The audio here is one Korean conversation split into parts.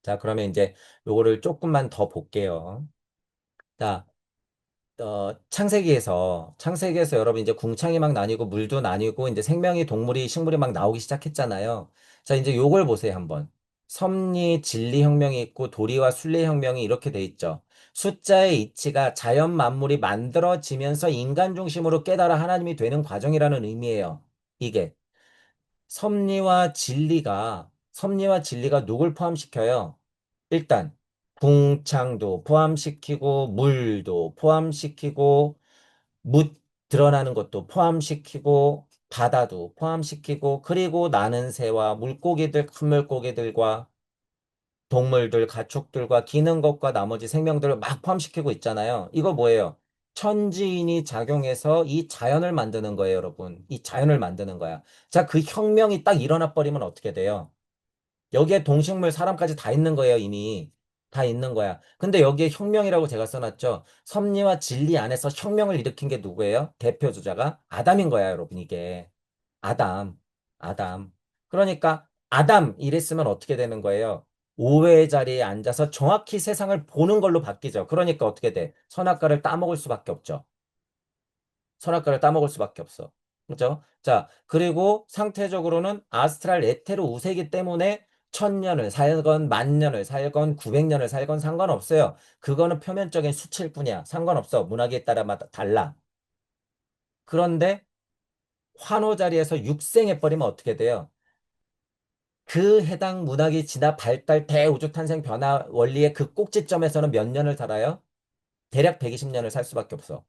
자, 그러면 이제 요거를 조금만 더 볼게요. 자, 창세기에서 여러분 이제 궁창이 막 나뉘고 물도 나뉘고 이제 생명이 동물이 식물이 막 나오기 시작했잖아요. 자, 이제 요걸 보세요, 한번. 섭리, 진리 혁명이 있고 도리와 순리 혁명이 이렇게 돼 있죠. 숫자의 이치가 자연 만물이 만들어지면서 인간 중심으로 깨달아 하나님이 되는 과정이라는 의미예요. 이게. 섭리와 진리가 누굴 포함시켜요? 일단 궁창도 포함시키고 물도 포함시키고 묻 드러나는 것도 포함시키고 바다도 포함시키고 그리고 나는 새와 물고기들 큰 물고기들과 동물들 가축들과 기는 것과 나머지 생명들을 막 포함시키고 있잖아요. 이거 뭐예요? 천지인이 작용해서 이 자연을 만드는 거예요, 여러분. 이 자연을 만드는 거야. 자, 그 혁명이 딱 일어나 버리면 어떻게 돼요? 여기에 동식물, 사람까지 다 있는 거예요, 이미. 다 있는 거야. 근데 여기에 혁명이라고 제가 써놨죠. 섭리와 진리 안에서 혁명을 일으킨 게 누구예요? 대표 주자가 아담인 거야, 여러분, 이게. 아담, 아담. 그러니까 아담 이랬으면 어떻게 되는 거예요? 오회의 자리에 앉아서 정확히 세상을 보는 걸로 바뀌죠. 그러니까 어떻게 돼? 선악과를 따먹을 수밖에 없죠. 선악과를 따먹을 수밖에 없어. 그렇죠? 자, 그리고 상태적으로는 아스트랄 에테르 우세이기 때문에 1000년을 살건 10,000년을 살건 900년을 살건 상관없어요. 그거는 표면적인 수치일 뿐이야. 상관없어. 문학에 따라마다 달라. 그런데 환호 자리에서 육생해버리면 어떻게 돼요? 그 해당 문학이 지나 발달 대우주 탄생 변화 원리의 그 꼭지점에서는 몇 년을 살아요? 대략 120년을 살 수밖에 없어.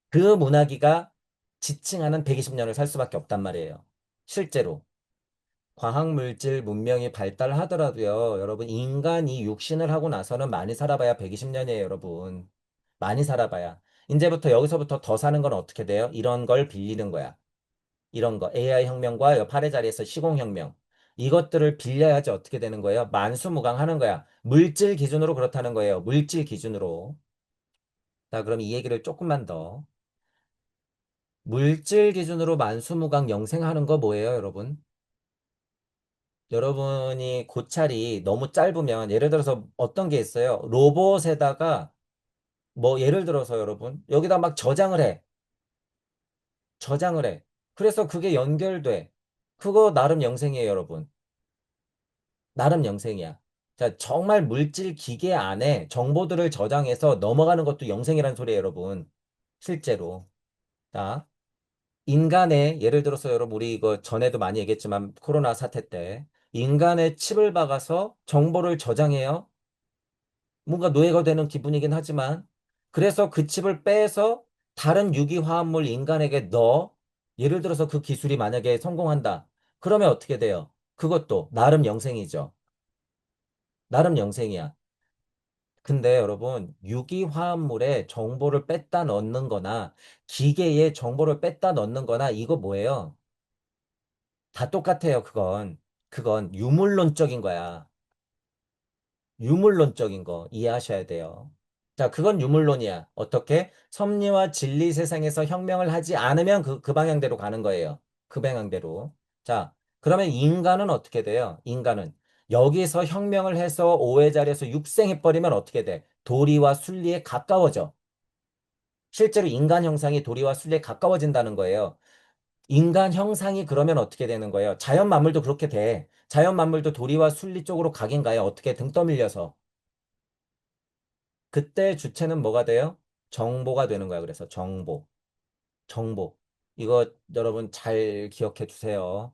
그 문학이가 지칭하는 120년을 살 수밖에 없단 말이에요. 실제로. 과학, 물질, 문명이 발달하더라도요, 여러분, 인간이 육신을 하고 나서는 많이 살아봐야 120년이에요, 여러분. 많이 살아봐야. 이제부터 여기서부터 더 사는 건 어떻게 돼요? 이런 걸 빌리는 거야. 이런 거. AI 혁명과 8의 자리에서 시공혁명. 이것들을 빌려야지 어떻게 되는 거예요? 만수무강하는 거야. 물질 기준으로 그렇다는 거예요. 물질 기준으로. 자, 그럼 이 얘기를 조금만 더. 물질 기준으로 만수무강 영생하는 거 뭐예요, 여러분? 여러분이 고찰이 너무 짧으면 예를 들어서 어떤 게 있어요? 로봇에다가 뭐 예를 들어서 여러분 여기다 막 저장을 해. 저장을 해. 그래서 그게 연결돼. 그거 나름 영생이에요, 여러분. 나름 영생이야. 자, 정말 물질 기계 안에 정보들을 저장해서 넘어가는 것도 영생이라는 소리예요, 여러분. 실제로. 자, 인간의 예를 들어서 여러분 우리 이거 전에도 많이 얘기했지만 코로나 사태 때 인간의 칩을 박아서 정보를 저장해요. 뭔가 노예가 되는 기분이긴 하지만 그래서 그 칩을 빼서 다른 유기화합물 인간에게 넣어 예를 들어서 그 기술이 만약에 성공한다. 그러면 어떻게 돼요? 그것도 나름 영생이죠. 나름 영생이야. 근데 여러분 유기화합물에 정보를 뺐다 넣는 거나 기계에 정보를 뺐다 넣는 거나 이거 뭐예요? 다 똑같아요, 그건. 그건 유물론적인 거야. 유물론적인 거 이해하셔야 돼요. 자, 그건 유물론이야. 어떻게? 섭리와 진리 세상에서 혁명을 하지 않으면 그 방향대로 가는 거예요. 그 방향대로. 자, 그러면 인간은 어떻게 돼요? 인간은 여기서 혁명을 해서 오해 자리에서 육생해버리면 어떻게 돼? 도리와 순리에 가까워져. 실제로 인간 형상이 도리와 순리에 가까워진다는 거예요. 인간 형상이 그러면 어떻게 되는 거예요? 자연 만물도 그렇게 돼. 자연 만물도 도리와 순리 쪽으로 가긴 가요. 어떻게 등 떠밀려서. 그때 주체는 뭐가 돼요? 정보가 되는 거야. 그래서 정보. 정보. 이거 여러분 잘 기억해 주세요.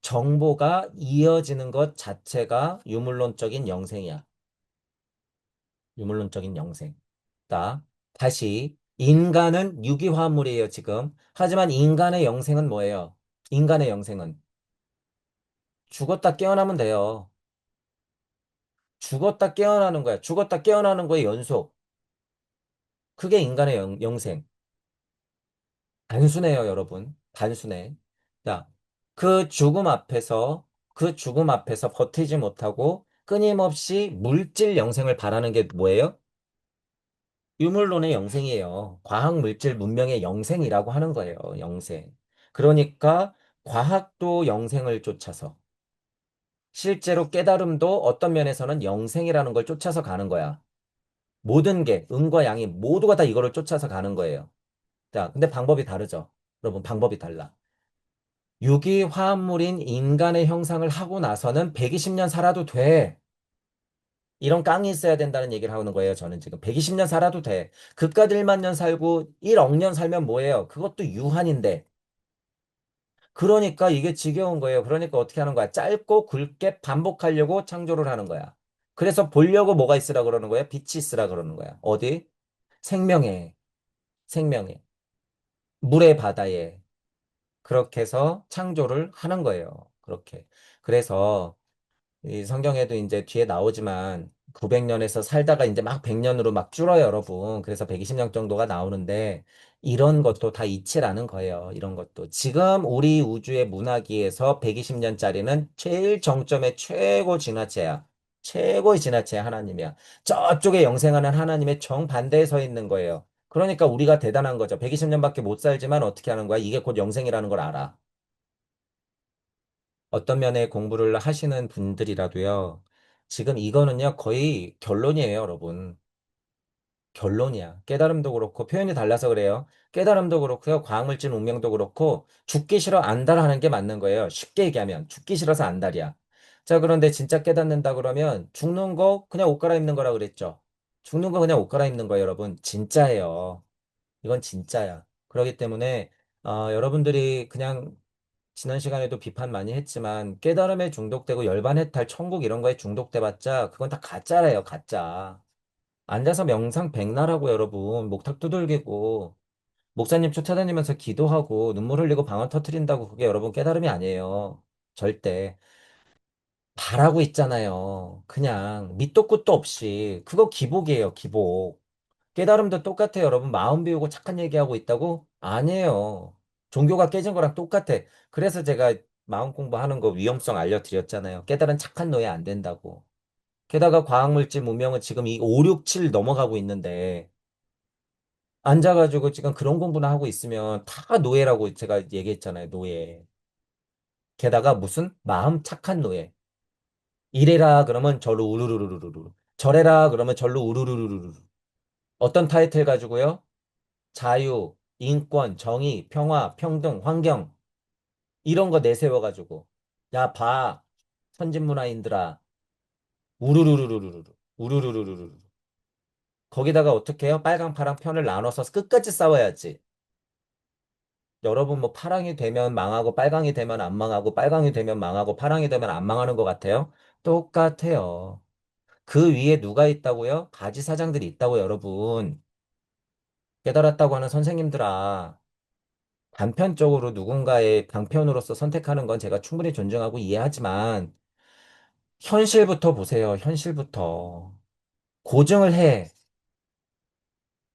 정보가 이어지는 것 자체가 유물론적인 영생이야. 유물론적인 영생. 자, 다시 인간은 유기화합물이에요, 지금. 하지만 인간의 영생은 뭐예요? 인간의 영생은 죽었다 깨어나면 돼요. 죽었다 깨어나는 거야. 죽었다 깨어나는 거의 연속. 그게 인간의 영생. 단순해요, 여러분. 단순해. 자, 그 죽음 앞에서, 그 죽음 앞에서 버티지 못하고 끊임없이 물질 영생을 바라는 게 뭐예요? 유물론의 영생이에요. 과학, 물질, 문명의 영생이라고 하는 거예요. 영생. 그러니까 과학도 영생을 쫓아서, 실제로 깨달음도 어떤 면에서는 영생이라는 걸 쫓아서 가는 거야. 모든 게, 음과 양이 모두가 다 이거를 쫓아서 가는 거예요. 자, 근데 방법이 다르죠. 여러분, 방법이 달라. 유기화합물인 인간의 형상을 하고 나서는 120년 살아도 돼. 이런 깡이 있어야 된다는 얘기를 하는 거예요. 저는 지금 120년 살아도 돼. 그깟 1만 년 살고 1억 년 살면 뭐예요? 그것도 유한인데. 그러니까 이게 지겨운 거예요. 그러니까 어떻게 하는 거야? 짧고 굵게 반복하려고 창조를 하는 거야. 그래서 보려고 뭐가 있으라 그러는 거야? 빛이 있으라 그러는 거야. 어디? 생명에, 생명에, 물의 바다에. 그렇게 해서 창조를 하는 거예요. 그렇게. 그래서 이 성경에도 이제 뒤에 나오지만 900년에서 살다가 이제 막 100년으로 막 줄어요, 여러분. 그래서 120년 정도가 나오는데 이런 것도 다 이치라는 거예요. 이런 것도. 지금 우리 우주의 문화기에서 120년짜리는 제일 정점의 최고 진화체야. 최고의 진화체야, 하나님이야. 저쪽에 영생하는 하나님의 정반대에 서 있는 거예요. 그러니까 우리가 대단한 거죠. 120년밖에 못 살지만 어떻게 하는 거야? 이게 곧 영생이라는 걸 알아. 어떤 면에 공부를 하시는 분들이라도요. 지금 이거는요, 거의 결론이에요, 여러분. 결론이야. 깨달음도 그렇고, 표현이 달라서 그래요. 깨달음도 그렇고요, 과학물질 운명도 그렇고, 죽기 싫어 안달하는 게 맞는 거예요. 쉽게 얘기하면, 죽기 싫어서 안달이야. 자, 그런데 진짜 깨닫는다 그러면, 죽는 거 그냥 옷 갈아입는 거라 그랬죠. 죽는 거 그냥 옷 갈아입는 거예요, 여러분. 진짜예요. 이건 진짜야. 그렇기 때문에, 여러분들이 그냥 지난 시간에도 비판 많이 했지만 깨달음에 중독되고 열반해탈 천국 이런 거에 중독돼봤자 그건 다 가짜래요, 가짜. 앉아서 명상 백날하고 여러분 목탁 두들기고 목사님 쫓아다니면서 기도하고 눈물 흘리고 방언 터트린다고 그게 여러분 깨달음이 아니에요. 절대. 바라고 있잖아요. 그냥 밑도 끝도 없이 그거 기복이에요, 기복. 깨달음도 똑같아요, 여러분. 마음 비우고 착한 얘기하고 있다고? 아니에요. 종교가 깨진 거랑 똑같아. 그래서 제가 마음 공부하는 거 위험성 알려드렸잖아요. 깨달은 착한 노예 안 된다고. 게다가 과학물질 문명은 지금 이 5, 6, 7 넘어가고 있는데, 앉아가지고 지금 그런 공부나 하고 있으면 다 노예라고 제가 얘기했잖아요, 노예. 게다가 무슨 마음 착한 노예. 이래라 그러면 절로 우르르르르르. 저래라 그러면 절로 우르르르르. 어떤 타이틀 가지고요? 자유, 인권, 정의, 평화, 평등, 환경 이런 거 내세워가지고 야, 봐. 선진문화인들아. 우르르르르르르. 우르르르르르. 거기다가 어떻게 해요? 빨강, 파랑 편을 나눠서 끝까지 싸워야지. 여러분 뭐 파랑이 되면 망하고 빨강이 되면 안 망하고 빨강이 되면 망하고 파랑이 되면 안 망하는 것 같아요? 똑같아요. 그 위에 누가 있다고요? 바지 사장들이 있다고 여러분. 깨달았다고 하는 선생님들아. 단편적으로 누군가의 방편으로서 선택하는 건 제가 충분히 존중하고 이해하지만, 현실부터 보세요, 현실부터. 고증을 해.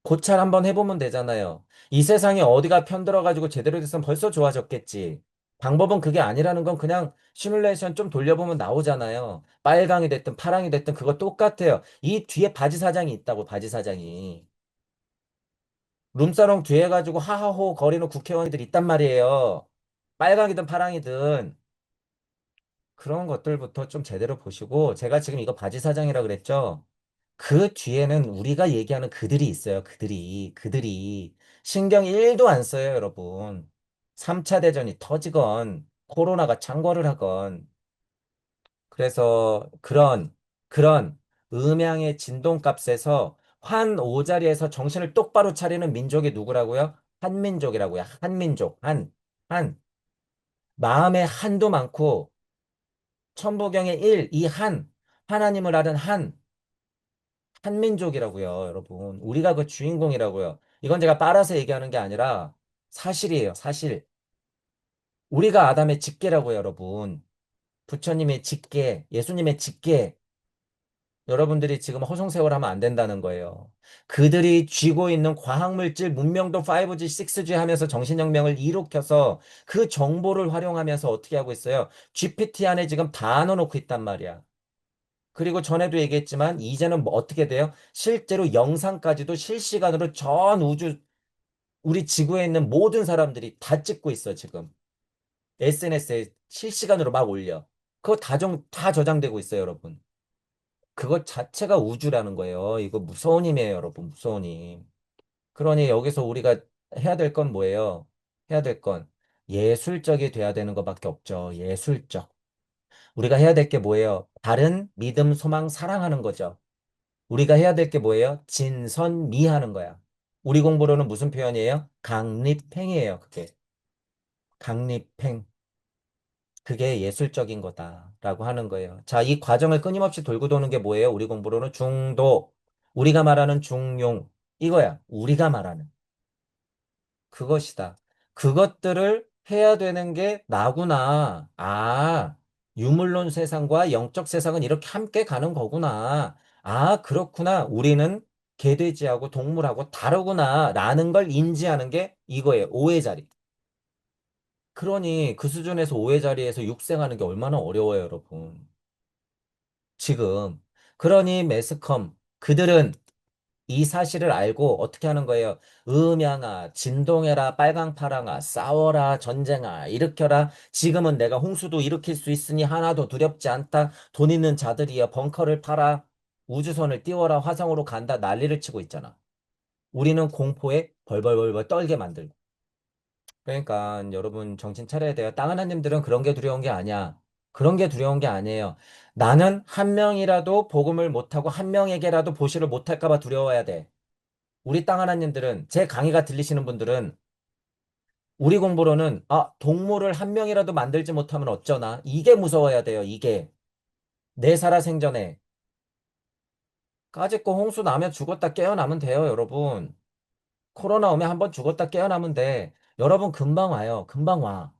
고찰 한번 해보면 되잖아요. 이 세상에 어디가 편들어가지고 제대로 됐으면 벌써 좋아졌겠지. 방법은 그게 아니라는 건 그냥 시뮬레이션 좀 돌려보면 나오잖아요. 빨강이 됐든 파랑이 됐든 그거 똑같아요. 이 뒤에 바지 사장이 있다고, 바지 사장이. 룸사롱 뒤에 가지고 하하호 거리는 국회의원들 있단 말이에요. 빨강이든 파랑이든. 그런 것들부터 좀 제대로 보시고, 제가 지금 이거 바지 사장이라 그랬죠? 그 뒤에는 우리가 얘기하는 그들이 있어요. 그들이. 신경 1도 안 써요, 여러분. 3차 대전이 터지건, 코로나가 창궐을 하건. 그래서 그런 음양의 진동값에서 환 오자리에서 정신을 똑바로 차리는 민족이 누구라고요? 한민족이라고요. 한민족. 한. 마음에 한도 많고, 천부경의 일, 이 하나님을 아는 한민족이라고요, 여러분. 우리가 그 주인공이라고요. 이건 제가 빨아서 얘기하는 게 아니라 사실이에요, 사실. 우리가 아담의 직계라고요, 여러분. 부처님의 직계, 예수님의 직계. 여러분들이 지금 허송세월 하면 안 된다는 거예요. 그들이 쥐고 있는 과학물질 문명도 5G, 6G 하면서 정신혁명을 일으켜서 그 정보를 활용하면서 어떻게 하고 있어요? GPT 안에 지금 다 넣어놓고 있단 말이야. 그리고 전에도 얘기했지만 이제는 뭐 어떻게 돼요? 실제로 영상까지도 실시간으로 전 우주 우리 지구에 있는 모든 사람들이 다 찍고 있어 지금. SNS에 실시간으로 막 올려. 그거 다 저장되고 있어요, 여러분. 그것 자체가 우주라는 거예요. 이거 무서운 힘이에요, 여러분. 무서운 힘. 그러니 여기서 우리가 해야 될 건 뭐예요? 해야 될 건 예술적이 돼야 되는 것밖에 없죠. 예술적. 우리가 해야 될 게 뭐예요? 다른 믿음, 소망, 사랑하는 거죠. 우리가 해야 될 게 뭐예요? 진선미하는 거야. 우리 공부로는 무슨 표현이에요? 강립행이에요. 그게. 강립행. 그게 예술적인 거다라고 하는 거예요. 자, 이 과정을 끊임없이 돌고 도는 게 뭐예요? 우리 공부로는 중도. 우리가 말하는 중용. 이거야. 우리가 말하는. 그것이다. 그것들을 해야 되는 게 나구나. 아, 유물론 세상과 영적 세상은 이렇게 함께 가는 거구나. 아, 그렇구나. 우리는 개돼지하고 동물하고 다르구나. 라는 걸 인지하는 게 이거예요. 오해 자리. 그러니 그 수준에서 오해 자리에서 육생하는 게 얼마나 어려워요, 여러분. 지금. 그러니 매스컴, 그들은 이 사실을 알고 어떻게 하는 거예요? 음양아, 진동해라, 빨강파랑아, 싸워라, 전쟁아, 일으켜라. 지금은 내가 홍수도 일으킬 수 있으니 하나도 두렵지 않다. 돈 있는 자들이여, 벙커를 파라. 우주선을 띄워라, 화성으로 간다. 난리를 치고 있잖아. 우리는 공포에 벌벌벌벌 떨게 만들고. 그러니까 여러분 정신 차려야 돼요. 땅 하나님들은 그런 게 두려운 게 아니야. 그런 게 두려운 게 아니에요. 나는 한 명이라도 복음을 못하고 한 명에게라도 보시를 못할까 봐 두려워야 돼. 우리 땅 하나님들은 제 강의가 들리시는 분들은 우리 공부로는 동물을 한 명이라도 만들지 못하면 어쩌나 이게 무서워야 돼요. 이게 내 살아 생전에 까짓거 홍수 나면 죽었다 깨어나면 돼요. 여러분 코로나 오면 한번 죽었다 깨어나면 돼. 여러분 금방 와요. 금방 와.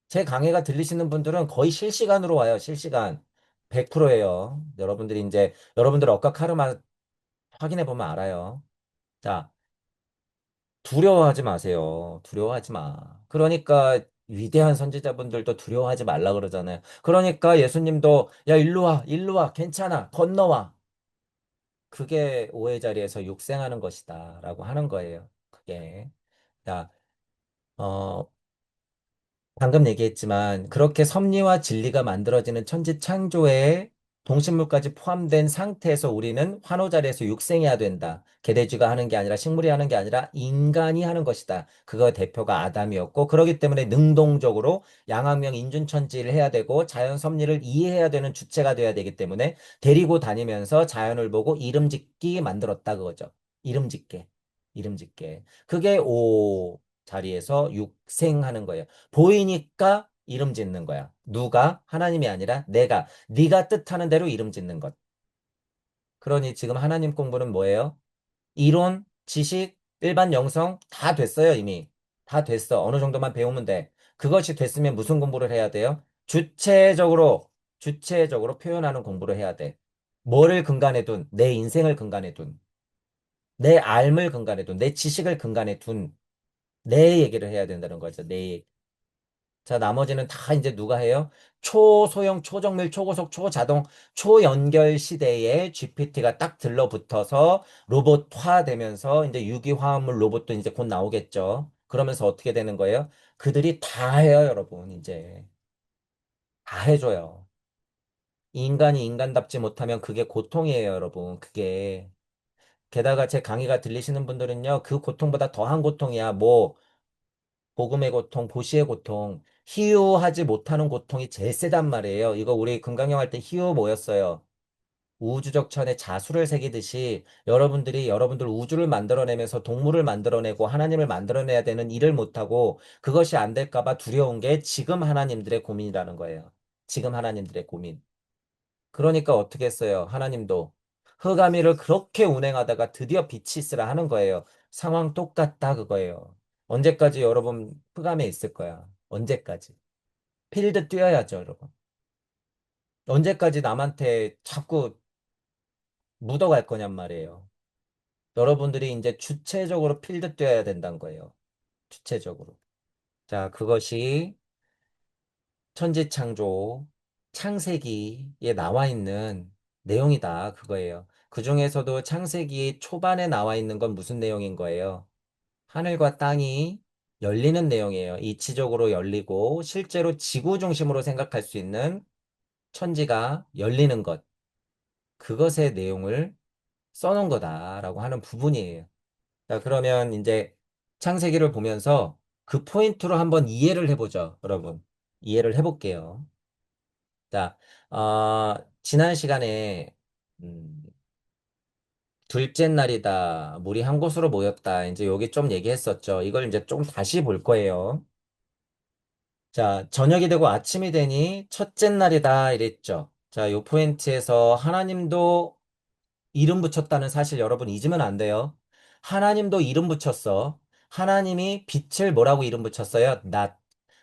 제 강의가 들리시는 분들은 거의 실시간으로 와요. 실시간 100%예요. 여러분들이 이제 여러분들 억까 카르마 확인해 보면 알아요. 자, 두려워하지 마세요. 두려워하지 마. 그러니까 위대한 선지자분들도 두려워하지 말라 그러잖아요. 그러니까 예수님도 야, 일로 와, 일로 와, 괜찮아, 건너와. 그게 오해 자리에서 육생하는 것이다. 라고 하는 거예요. 그게. 자, 어, 방금 얘기했지만 그렇게 섭리와 진리가 만들어지는 천지 창조에 동식물까지 포함된 상태에서 우리는 환호 자리에서 육생해야 된다. 개돼지가 하는 게 아니라 식물이 하는 게 아니라 인간이 하는 것이다. 그거 대표가 아담이었고 그렇기 때문에 능동적으로 양악명 인준천지를 해야 되고 자연 섭리를 이해해야 되는 주체가 돼야 되기 때문에 데리고 다니면서 자연을 보고 이름 짓기 만들었다 그거죠. 이름 짓게. 이름 짓게. 그게 오 자리에서 육생하는 거예요. 보이니까 이름 짓는 거야. 누가? 하나님이 아니라 내가. 네가 뜻하는 대로 이름 짓는 것. 그러니 지금 하나님 공부는 뭐예요? 이론, 지식, 일반 영성 다 됐어요, 이미. 다 됐어. 어느 정도만 배우면 돼. 그것이 됐으면 무슨 공부를 해야 돼요? 주체적으로 표현하는 공부를 해야 돼. 뭐를 근간에 둔? 내 인생을 근간에 둔. 내 삶을 근간에 둔. 내 지식을 근간에 둔. 내 얘기를 해야 된다는 거죠. 내 얘기. 자, 나머지는 다 이제 누가 해요? 초소형, 초정밀, 초고속, 초자동, 초연결 시대에 GPT가 딱 들러붙어서 로봇화 되면서 이제 유기화합물 로봇도 이제 곧 나오겠죠. 그러면서 어떻게 되는 거예요? 그들이 다 해요, 여러분. 이제. 다 해줘요. 인간이 인간답지 못하면 그게 고통이에요, 여러분. 그게. 게다가 제 강의가 들리시는 분들은요, 그 고통보다 더한 고통이야. 뭐, 복음의 고통, 보시의 고통, 희유하지 못하는 고통이 제일 세단 말이에요. 이거 우리 금강경 할 때 희유 뭐였어요? 우주적 천에 자수를 새기듯이 여러분들이 여러분들 우주를 만들어내면서 동물을 만들어내고 하나님을 만들어내야 되는 일을 못하고 그것이 안 될까 봐 두려운 게 지금 하나님들의 고민이라는 거예요. 지금 하나님들의 고민. 그러니까 어떻게 했어요? 하나님도 흑암이를 그렇게 운행하다가 드디어 빛이 있으라 하는 거예요. 상황 똑같다 그거예요. 언제까지 여러분 흑암에 있을 거야? 언제까지? 필드 뛰어야죠, 여러분. 언제까지 남한테 자꾸 묻어갈 거냔 말이에요. 여러분들이 이제 주체적으로 필드 뛰어야 된다는 거예요. 주체적으로. 자, 그것이 천지창조, 창세기에 나와 있는 내용이다. 그거예요. 그 중에서도 창세기 초반에 나와 있는 건 무슨 내용인 거예요? 하늘과 땅이 열리는 내용이에요. 이치적으로 열리고 실제로 지구 중심으로 생각할 수 있는 천지가 열리는 것. 그것의 내용을 써놓은 거다라고 하는 부분이에요. 자, 그러면 이제 창세기를 보면서 그 포인트로 한번 이해를 해보죠, 여러분. 이해를 해볼게요. 자, 지난 시간에, 음, 둘째 날이다. 물이 한 곳으로 모였다. 이제 여기 좀 얘기했었죠. 이걸 이제 좀 다시 볼 거예요. 자, 저녁이 되고 아침이 되니 첫째 날이다. 이랬죠. 자, 요 포인트에서 하나님도 이름 붙였다는 사실 여러분 잊으면 안 돼요. 하나님도 이름 붙였어. 하나님이 빛을 뭐라고 이름 붙였어요? 낮.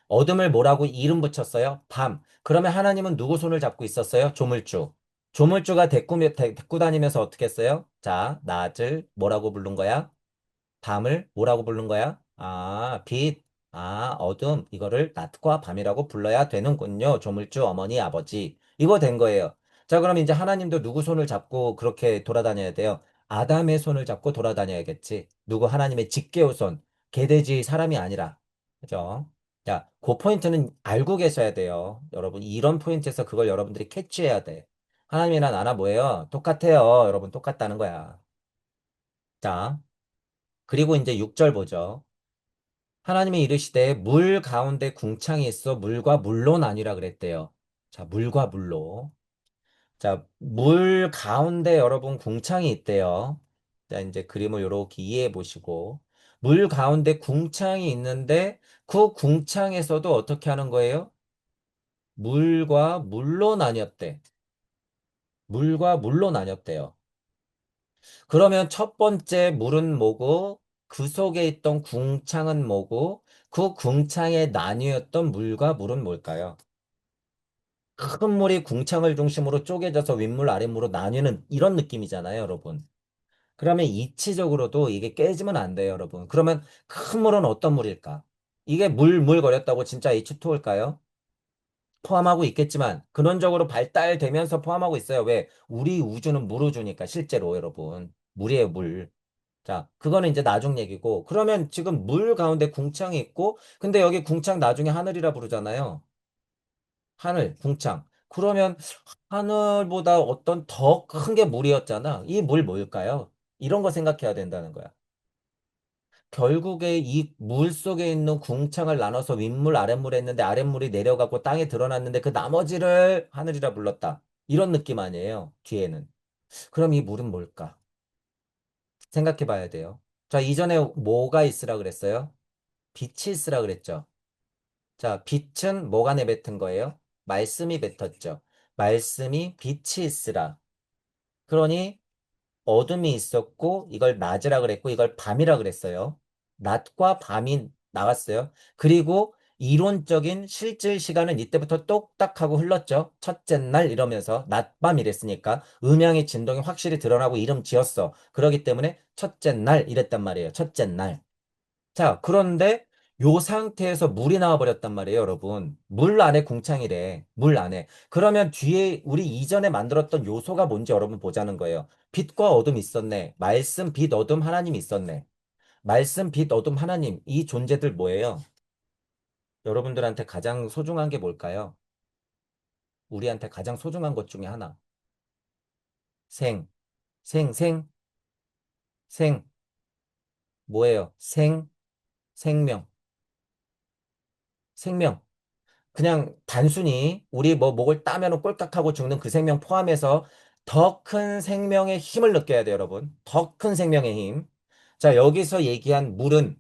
어둠을 뭐라고 이름 붙였어요? 밤. 그러면 하나님은 누구 손을 잡고 있었어요? 조물주. 조물주가 데리고 다니면서 어떻게 했어요? 자, 낮을 뭐라고 부른 거야? 밤을 뭐라고 부른 거야? 아, 빛. 아, 어둠. 이거를 낮과 밤이라고 불러야 되는군요. 조물주 어머니, 아버지. 이거 된 거예요. 자, 그럼 이제 하나님도 누구 손을 잡고 그렇게 돌아다녀야 돼요? 아담의 손을 잡고 돌아다녀야겠지. 누구 하나님의 직계의 손. 개돼지 사람이 아니라. 그죠? 자, 그 포인트는 알고 계셔야 돼요. 여러분, 이런 포인트에서 그걸 여러분들이 캐치해야 돼. 하나님이나 나나 뭐예요? 똑같아요. 여러분, 똑같다는 거야. 자, 그리고 이제 6절 보죠. 하나님이 이르시되 물 가운데 궁창이 있어 물과 물로 나뉘라 그랬대요. 자, 물과 물로. 자, 물 가운데 여러분 궁창이 있대요. 자, 이제 그림을 이렇게 이해해 보시고 물 가운데 궁창이 있는데 그 궁창에서도 어떻게 하는 거예요? 물과 물로 나뉘었대. 물과 물로 나뉘었대요. 그러면 첫 번째 물은 뭐고, 그 속에 있던 궁창은 뭐고, 그 궁창에 나뉘었던 물과 물은 뭘까요? 큰 물이 궁창을 중심으로 쪼개져서 윗물, 아랫물로 나뉘는 이런 느낌이잖아요, 여러분. 그러면 이치적으로도 이게 깨지면 안 돼요, 여러분. 그러면 큰 물은 어떤 물일까? 이게 물거렸다고 진짜 H2O일까요? 포함하고 있겠지만, 근원적으로 발달되면서 포함하고 있어요. 왜? 우리 우주는 물우주니까, 실제로, 여러분. 물이에요, 물. 자, 그거는 이제 나중 얘기고, 그러면 지금 물 가운데 궁창이 있고, 근데 여기 궁창 나중에 하늘이라 부르잖아요. 하늘, 궁창. 그러면 하늘보다 어떤 더 큰 게 물이었잖아. 이 물 뭘까요? 이런 거 생각해야 된다는 거야. 결국에 이 물 속에 있는 궁창을 나눠서 윗물, 아랫물 했는데 아랫물이 내려가고 땅에 드러났는데 그 나머지를 하늘이라 불렀다. 이런 느낌 아니에요, 뒤에는. 그럼 이 물은 뭘까? 생각해 봐야 돼요. 자, 이전에 뭐가 있으라 그랬어요? 빛이 있으라 그랬죠. 자, 빛은 뭐가 내뱉은 거예요? 말씀이 뱉었죠. 말씀이 빛이 있으라. 그러니 어둠이 있었고 이걸 낮이라 그랬고 이걸 밤이라 그랬어요. 낮과 밤이 나왔어요. 그리고 이론적인 실질 시간은 이때부터 똑딱하고 흘렀죠. 첫째 날 이러면서 낮밤 이랬으니까 음양의 진동이 확실히 드러나고 이름 지었어. 그러기 때문에 첫째 날 이랬단 말이에요. 첫째 날. 자, 그런데 요 상태에서 물이 나와버렸단 말이에요, 여러분. 물 안에 궁창이래. 물 안에. 그러면 뒤에 우리 이전에 만들었던 요소가 뭔지 여러분 보자는 거예요. 빛과 어둠 있었네. 말씀, 빛, 어둠, 하나님 있었네. 말씀, 빛, 어둠, 하나님. 이 존재들 뭐예요? 여러분들한테 가장 소중한 게 뭘까요? 우리한테 가장 소중한 것 중에 하나. 생, 생, 생, 생. 뭐예요? 생명, 생명. 그냥 단순히 우리 뭐 목을 따면 꼴깍하고 죽는 그 생명 포함해서 더 큰 생명의 힘을 느껴야 돼요, 여러분. 더 큰 생명의 힘. 자, 여기서 얘기한 물은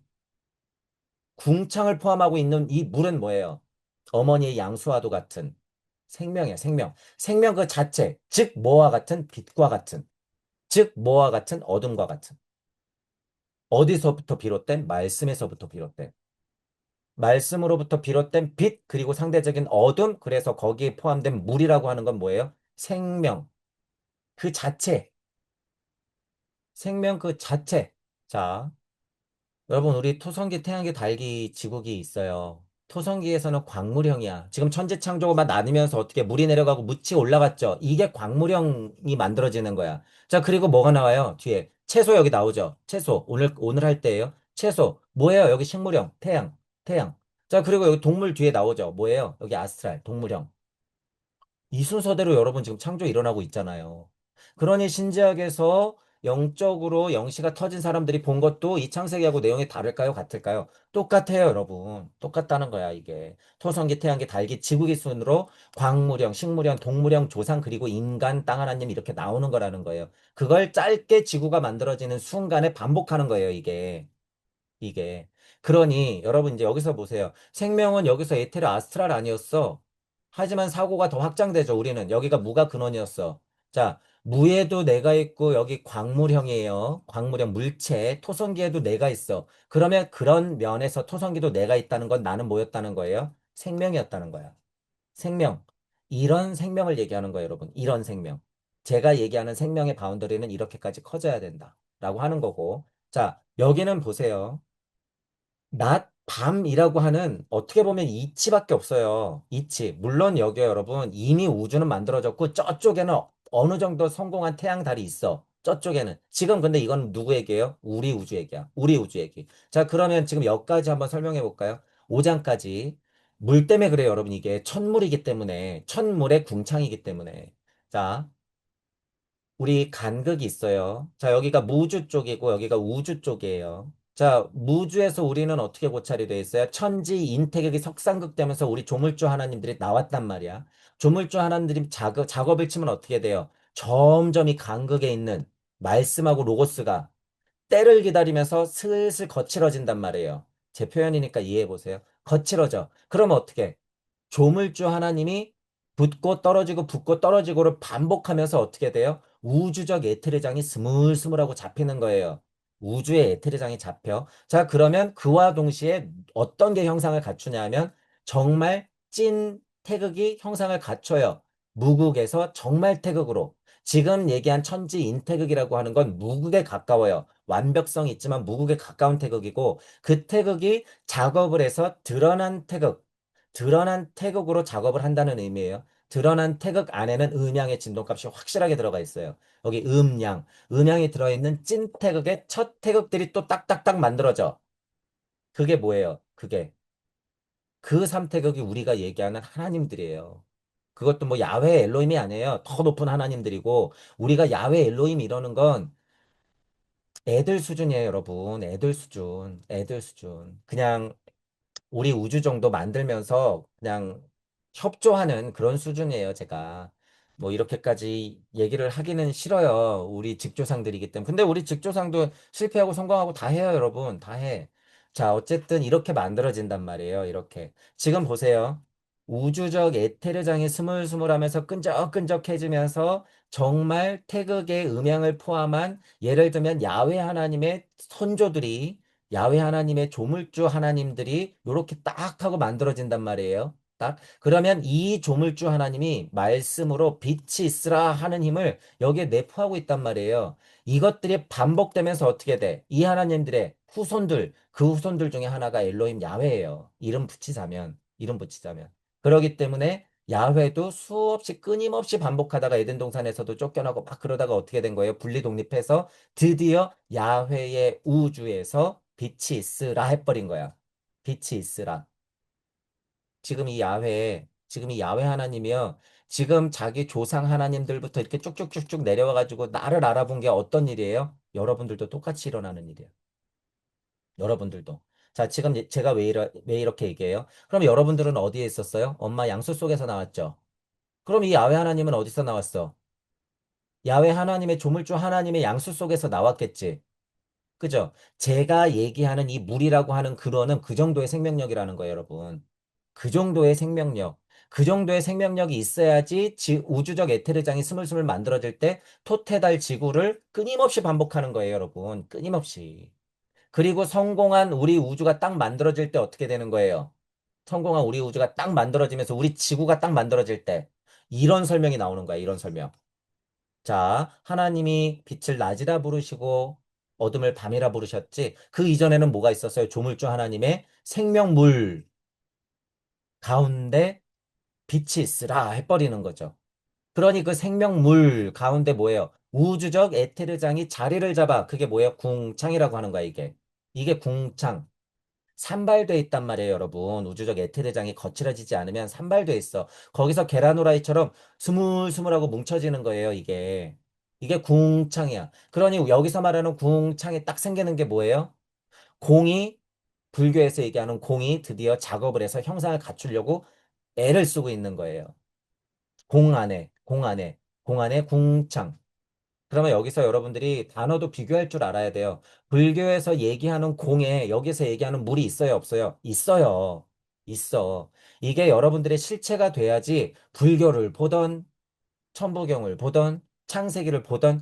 궁창을 포함하고 있는 이 물은 뭐예요? 어머니의 양수와도 같은 생명이에요, 생명. 생명 그 자체, 즉 뭐와 같은 빛과 같은, 즉 뭐와 같은 어둠과 같은. 어디서부터 비롯된? 말씀에서부터 비롯된. 말씀으로부터 비롯된 빛, 그리고 상대적인 어둠, 그래서 거기에 포함된 물이라고 하는 건 뭐예요? 생명. 그 자체. 생명 그 자체. 자, 여러분, 우리 토성기, 태양계, 달기, 지구기 있어요. 토성기에서는 광물형이야. 지금 천지창조가 나뉘면서 어떻게 물이 내려가고 묻이 올라갔죠? 이게 광물형이 만들어지는 거야. 자, 그리고 뭐가 나와요? 뒤에. 채소 여기 나오죠? 채소. 오늘 할 때예요. 채소. 뭐예요? 여기 식물형, 태양. 태양. 자, 그리고 여기 동물 뒤에 나오죠. 뭐예요? 여기 아스트랄, 동물형. 이 순서대로 여러분 지금 창조 일어나고 있잖아요. 그러니 신지학에서 영적으로 영시가 터진 사람들이 본 것도 이 창세기하고 내용이 다를까요? 같을까요? 똑같아요, 여러분. 똑같다는 거야, 이게. 토성기, 태양계, 달기, 지구기 순으로 광물형, 식물형, 동물형, 조상, 그리고 인간, 땅 하나님 이렇게 나오는 거라는 거예요. 그걸 짧게 지구가 만들어지는 순간에 반복하는 거예요, 이게. 이게. 그러니 여러분 이제 여기서 보세요. 생명은 여기서 에테르 아스트랄 아니었어. 하지만 사고가 더 확장되죠. 우리는 여기가 무가 근원이었어. 자, 무에도 내가 있고 여기 광물형이에요. 광물형 물체, 토성기에도 내가 있어. 그러면 그런 면에서 토성기도 내가 있다는 건 나는 뭐였다는 거예요? 생명이었다는 거야. 생명. 이런 생명을 얘기하는 거예요, 여러분. 이런 생명. 제가 얘기하는 생명의 바운더리는 이렇게까지 커져야 된다. 라고 하는 거고. 자, 여기는 보세요. 낮, 밤이라고 하는 어떻게 보면 이치밖에 없어요. 이치. 물론 여기 여러분 이미 우주는 만들어졌고 저쪽에는 어느 정도 성공한 태양, 달이 있어. 저쪽에는. 지금 근데 이건 누구 얘기예요? 우리 우주 얘기야. 우리 우주 얘기. 자, 그러면 지금 여기까지 한번 설명해 볼까요? 5장까지. 물 때문에 그래요, 여러분. 이게 천물이기 때문에. 천물의 궁창이기 때문에. 자, 우리 간극이 있어요. 자, 여기가 무주 쪽이고 여기가 우주 쪽이에요. 자, 무주에서 우리는 어떻게 고찰이 돼 있어요? 천지 인태극이 석상극 되면서 우리 조물주 하나님들이 나왔단 말이야. 조물주 하나님들이 작업을 치면 어떻게 돼요? 점점 이 간극에 있는 말씀하고 로고스가 때를 기다리면서 슬슬 거칠어진단 말이에요. 제 표현이니까 이해해 보세요. 거칠어져. 그러면 어떻게? 조물주 하나님이 붙고 떨어지고 붙고 떨어지고를 반복하면서 어떻게 돼요? 우주적 에테르장이 스물스물하고 잡히는 거예요. 우주의 에테르장이 잡혀. 자, 그러면 그와 동시에 어떤 게 형상을 갖추냐면 정말 찐 태극이 형상을 갖춰요. 무극에서 정말 태극으로. 지금 얘기한 천지 인태극이라고 하는 건 무극에 가까워요. 완벽성이 있지만 무극에 가까운 태극이고 그 태극이 작업을 해서 드러난 태극으로 작업을 한다는 의미예요. 드러난 태극 안에는 음양의 진동값이 확실하게 들어가 있어요. 여기 음양이 들어있는 찐 태극의 첫 태극들이 또 딱딱딱 만들어져. 그게 뭐예요? 그게 그 삼태극이 우리가 얘기하는 하나님들이에요. 그것도 뭐 야훼 엘로힘이 아니에요. 더 높은 하나님들이고 우리가 야훼 엘로힘 이러는 건 애들 수준이에요, 여러분. 애들 수준. 애들 수준. 그냥 우리 우주 정도 만들면서 그냥 협조하는 그런 수준이에요, 제가. 뭐 이렇게까지 얘기를 하기는 싫어요. 우리 직조상들이기 때문에. 근데 우리 직조상도 실패하고 성공하고 다 해요, 여러분. 다 해. 자, 어쨌든 이렇게 만들어진단 말이에요. 이렇게. 지금 보세요. 우주적 에테르장이 스물스물하면서 끈적끈적해지면서 정말 태극의 음향을 포함한 예를 들면 야훼 하나님의 선조들이 야훼 하나님의 조물주 하나님들이 요렇게 딱 하고 만들어진단 말이에요. 딱. 그러면 이 조물주 하나님이 말씀으로 빛이 있으라 하는 힘을 여기에 내포하고 있단 말이에요. 이것들이 반복되면서 어떻게 돼? 이 하나님들의 후손들, 그 후손들 중에 하나가 엘로힘 야훼예요. 이름 붙이자면. 그러기 때문에 야훼도 수없이 끊임없이 반복하다가 에덴 동산에서도 쫓겨나고 막 그러다가 어떻게 된 거예요? 분리 독립해서 드디어 야훼의 우주에서 빛이 있으라 해버린 거야. 빛이 있으라. 지금 이 야훼 하나님이요. 지금 자기 조상 하나님들부터 이렇게 쭉쭉쭉쭉 내려와가지고 나를 알아본 게 어떤 일이에요? 여러분들도 똑같이 일어나는 일이에요. 여러분들도. 자, 지금 제가 왜 이렇게 얘기해요? 그럼 여러분들은 어디에 있었어요? 엄마 양수 속에서 나왔죠? 그럼 이 야훼 하나님은 어디서 나왔어? 야훼 하나님의 조물주 하나님의 양수 속에서 나왔겠지. 그죠? 제가 얘기하는 이 물이라고 하는 근원은 그 정도의 생명력이라는 거예요, 여러분. 그 정도의 생명력. 그 정도의 생명력이 있어야지 우주적 에테르장이 스물스물 만들어질 때 토테달 지구를 끊임없이 반복하는 거예요, 여러분. 끊임없이. 그리고 성공한 우리 우주가 딱 만들어질 때 어떻게 되는 거예요? 성공한 우리 우주가 딱 만들어지면서 우리 지구가 딱 만들어질 때 이런 설명이 나오는 거야, 이런 설명. 자, 하나님이 빛을 낮이라 부르시고 어둠을 밤이라 부르셨지. 그 이전에는 뭐가 있었어요? 조물주 하나님의 생명물 가운데 빛이 있으라 해버리는 거죠. 그러니 그 생명물 가운데 뭐예요? 우주적 에테르장이 자리를 잡아. 그게 뭐예요? 궁창이라고 하는 거야, 이게. 이게 궁창. 산발돼 있단 말이에요, 여러분. 우주적 에테르장이 거칠어지지 않으면 산발돼 있어. 거기서 계란 후라이처럼 스물스물하고 뭉쳐지는 거예요, 이게. 이게 궁창이야. 그러니 여기서 말하는 궁창이 딱 생기는 게 뭐예요? 공이, 불교에서 얘기하는 공이 드디어 작업을 해서 형상을 갖추려고 애를 쓰고 있는 거예요. 공 안에 궁창. 그러면 여기서 여러분들이 단어도 비교할 줄 알아야 돼요. 불교에서 얘기하는 공에 여기서 얘기하는 물이 있어요, 없어요? 있어요. 있어. 이게 여러분들의 실체가 돼야지 불교를 보던 천부경을 보던 창세기를 보던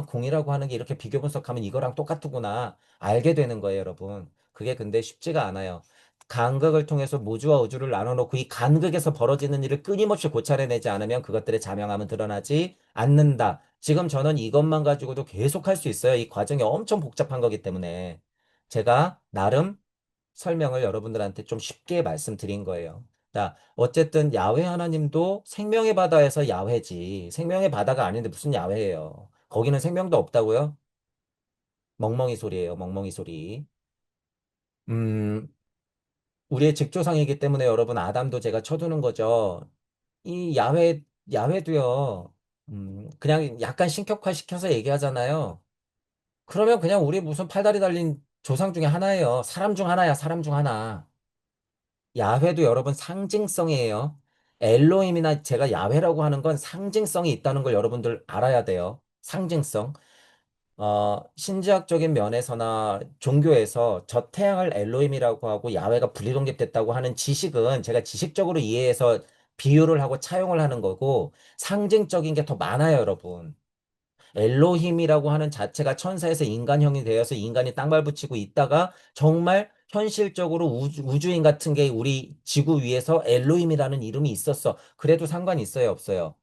공이라고 하는 게 이렇게 비교 분석하면 이거랑 똑같구나 알게 되는 거예요, 여러분. 그게 근데 쉽지가 않아요. 간극을 통해서 무주와 우주를 나눠놓고 이 간극에서 벌어지는 일을 끊임없이 고찰해내지 않으면 그것들의 자명함은 드러나지 않는다. 지금 저는 이것만 가지고도 계속 할 수 있어요. 이 과정이 엄청 복잡한 거기 때문에 제가 나름 설명을 여러분들한테 좀 쉽게 말씀드린 거예요. 자, 어쨌든 야훼 하나님도 생명의 바다에서 야훼지. 생명의 바다가 아닌데 무슨 야훼예요. 거기는 생명도 없다고요? 멍멍이 소리예요. 멍멍이 소리. 음, 우리의 직조상이기 때문에 여러분 아담도 제가 쳐두는 거죠. 이 야훼도요. 그냥 약간 신격화 시켜서 얘기하잖아요. 그러면 그냥 우리 무슨 팔다리 달린 조상 중에 하나예요. 사람 중 하나야, 사람 중 하나. 야훼도 여러분 상징성이에요. 엘로힘이나 제가 야훼라고 하는 건 상징성이 있다는 걸 여러분들 알아야 돼요. 상징성. 신지학적인 면에서나 종교에서 저 태양을 엘로힘이라고 하고 야훼가 분리독립됐다고 하는 지식은 제가 지식적으로 이해해서 비유를 하고 차용을 하는 거고 상징적인 게 더 많아요, 여러분. 엘로힘이라고 하는 자체가 천사에서 인간형이 되어서 인간이 땅발 붙이고 있다가 정말 현실적으로 우주인 같은 게 우리 지구 위에서 엘로힘이라는 이름이 있었어. 그래도 상관이 있어요, 없어요?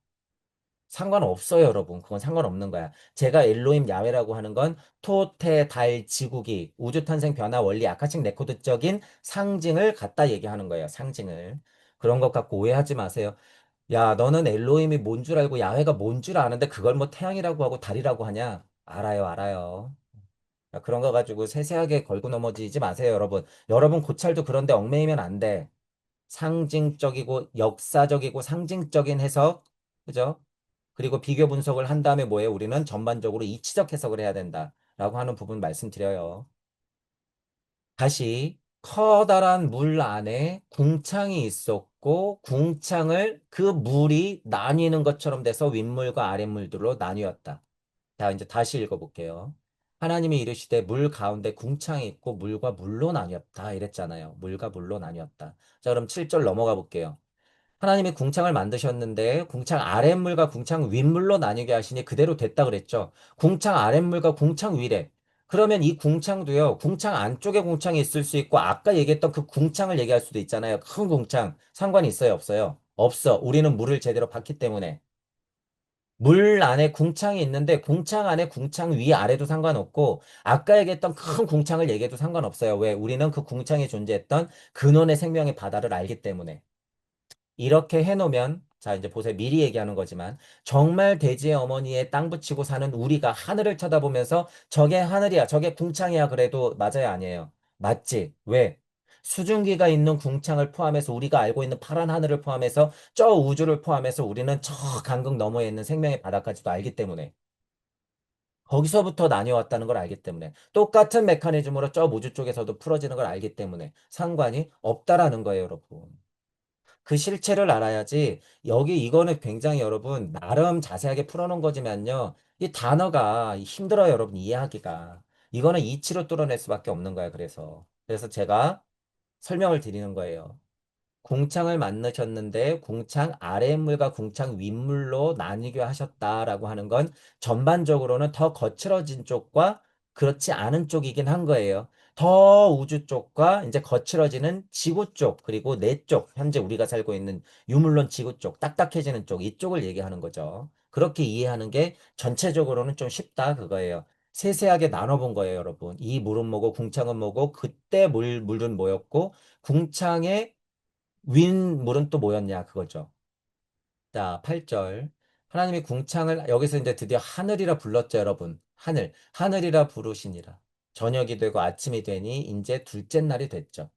상관없어요, 여러분. 그건 상관없는 거야. 제가 엘로힘 야훼라고 하는 건 토테, 달, 지구기, 우주 탄생 변화 원리 아카식 레코드적인 상징을 갖다 얘기하는 거예요, 상징을. 그런 것 갖고 오해하지 마세요. 야, 너는 엘로힘이 뭔 줄 알고 야훼가 뭔 줄 아는데 그걸 뭐 태양이라고 하고 달이라고 하냐? 알아요, 알아요. 야, 그런 거 가지고 세세하게 걸고 넘어지지 마세요, 여러분. 여러분 고찰도 그런데 얽매이면 안 돼. 상징적이고 역사적이고 상징적인 해석, 그죠? 그리고 비교 분석을 한 다음에 뭐예요? 우리는 전반적으로 이치적 해석을 해야 된다라고 하는 부분 말씀드려요. 다시 커다란 물 안에 궁창이 있었고 궁창을 그 물이 나뉘는 것처럼 돼서 윗물과 아랫물들로 나뉘었다. 자, 이제 다시 읽어볼게요. 하나님이 이르시되 물 가운데 궁창이 있고 물과 물로 나뉘었다 이랬잖아요. 물과 물로 나뉘었다. 자, 그럼 7절 넘어가 볼게요. 하나님이 궁창을 만드셨는데 궁창 아랫물과 궁창 윗물로 나뉘게 하시니 그대로 됐다 그랬죠. 궁창 아랫물과 궁창 위래. 그러면 이 궁창도요. 궁창 안쪽에 궁창이 있을 수 있고 아까 얘기했던 그 궁창을 얘기할 수도 있잖아요. 큰 궁창. 상관이 있어요, 없어요? 없어. 우리는 물을 제대로 받기 때문에. 물 안에 궁창이 있는데 궁창 안에 궁창 위 아래도 상관없고 아까 얘기했던 큰 궁창을 얘기해도 상관없어요. 왜? 우리는 그 궁창에 존재했던 근원의 생명의 바다를 알기 때문에. 이렇게 해놓으면, 자, 이제 보세요. 미리 얘기하는 거지만, 정말 돼지의 어머니에 땅 붙이고 사는 우리가 하늘을 쳐다보면서 저게 하늘이야, 저게 궁창이야, 그래도 맞아요, 아니에요? 맞지? 왜? 수증기가 있는 궁창을 포함해서 우리가 알고 있는 파란 하늘을 포함해서 저 우주를 포함해서 우리는 저 간극 너머에 있는 생명의 바다까지도 알기 때문에. 거기서부터 나뉘어왔다는 걸 알기 때문에. 똑같은 메커니즘으로 저 우주 쪽에서도 풀어지는 걸 알기 때문에 상관이 없다라는 거예요, 여러분. 그 실체를 알아야지 여기 이거는 굉장히 여러분 나름 자세하게 풀어놓은 거지만요. 이 단어가 힘들어요, 여러분 이해하기가. 이거는 이치로 뚫어낼 수밖에 없는 거야, 그래서 제가 설명을 드리는 거예요. 궁창을 만드셨는데 궁창 아랫물과 궁창 윗물로 나뉘게 하셨다라고 하는 건 전반적으로는 더 거칠어진 쪽과 그렇지 않은 쪽이긴 한 거예요. 더 우주 쪽과 이제 거칠어지는 지구 쪽, 그리고 내 쪽, 현재 우리가 살고 있는 유물론 지구 쪽, 딱딱해지는 쪽, 이쪽을 얘기하는 거죠. 그렇게 이해하는 게 전체적으로는 좀 쉽다 그거예요. 세세하게 나눠본 거예요, 여러분. 이 물은 뭐고 궁창은 뭐고 그때 물은 뭐였고 궁창의 윈물은 또 뭐였냐 그거죠. 자, 8절. 하나님이 궁창을 여기서 이제 드디어 하늘이라 불렀죠, 여러분. 하늘이라 부르시니라. 저녁이 되고 아침이 되니 이제 둘째 날이 됐죠.